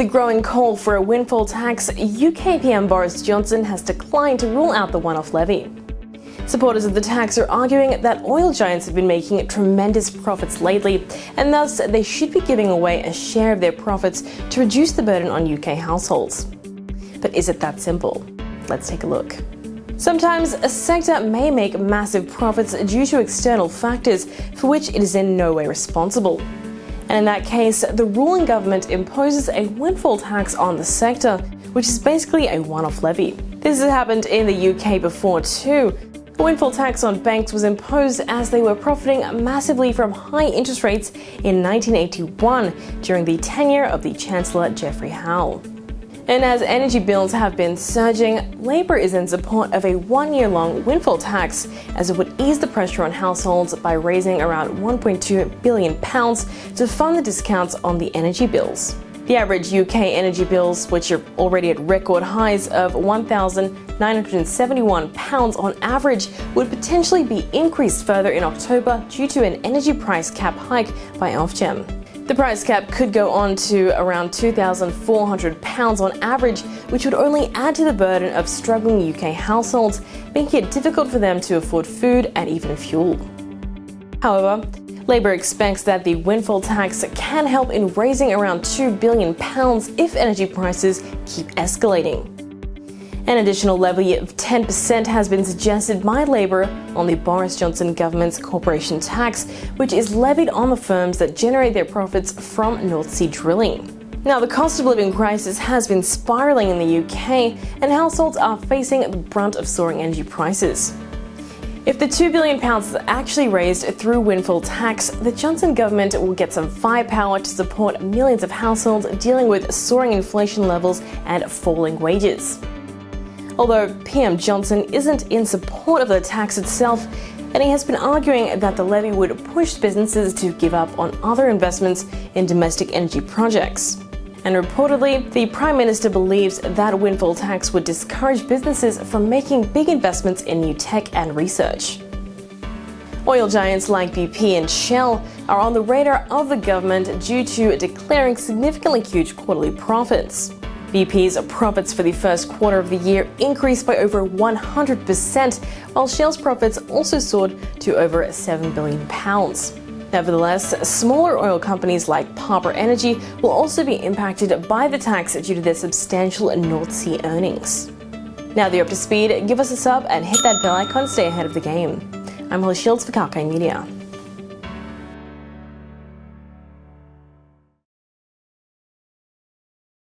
the growing call for a windfall tax, UK PM Boris Johnson has declined to rule out the one-off levy. Supporters of the tax are arguing that oil giants have been making tremendous profits lately, and thus they should be giving away a share of their profits to reduce the burden on UK households. But is it that simple? Let's take a look. Sometimes a sector may make massive profits due to external factors for which it is in no way responsible. And in that case, the ruling government imposes a windfall tax on the sector, which is basically a one-off levy. This has happened in the UK before too. A windfall tax on banks was imposed as they were profiting massively from high interest rates in 1981 during the tenure of the Chancellor Geoffrey Howe. And as energy bills have been surging, Labour is in support of a one-year-long windfall tax, as it would ease the pressure on households by raising around £1.2 billion to fund the discounts on the energy bills. The average UK energy bills, which are already at record highs of £1,971 on average, would potentially be increased further in October due to an energy price cap hike by Ofgem. The price cap could go on to around £2,400 on average, which would only add to the burden of struggling UK households, making it difficult for them to afford food and even fuel. However, Labour expects that the windfall tax can help in raising around £2 billion if energy prices keep escalating. An additional levy of 10% has been suggested by Labour on the Boris Johnson government's corporation tax, which is levied on the firms that generate their profits from North Sea drilling. Now, the cost of living crisis has been spiralling in the UK, and households are facing the brunt of soaring energy prices. If the £2 billion is actually raised through windfall tax, the Johnson government will get some firepower to support millions of households dealing with soaring inflation levels and falling wages. Although PM Johnson isn't in support of the tax itself, and he has been arguing that the levy would push businesses to give up on other investments in domestic energy projects. And reportedly, the Prime Minister believes that a windfall tax would discourage businesses from making big investments in new tech and research. Oil giants like BP and Shell are on the radar of the government due to declaring significantly huge quarterly profits. BP's profits for the first quarter of the year increased by over 100%, while Shell's profits also soared to over £7 billion. Nevertheless, smaller oil companies like Harbour Energy will also be impacted by the tax due to their substantial North Sea earnings. Now that you're up to speed, give us a sub and hit that bell icon to stay ahead of the game. I'm Holly Shields for Kalkine Media.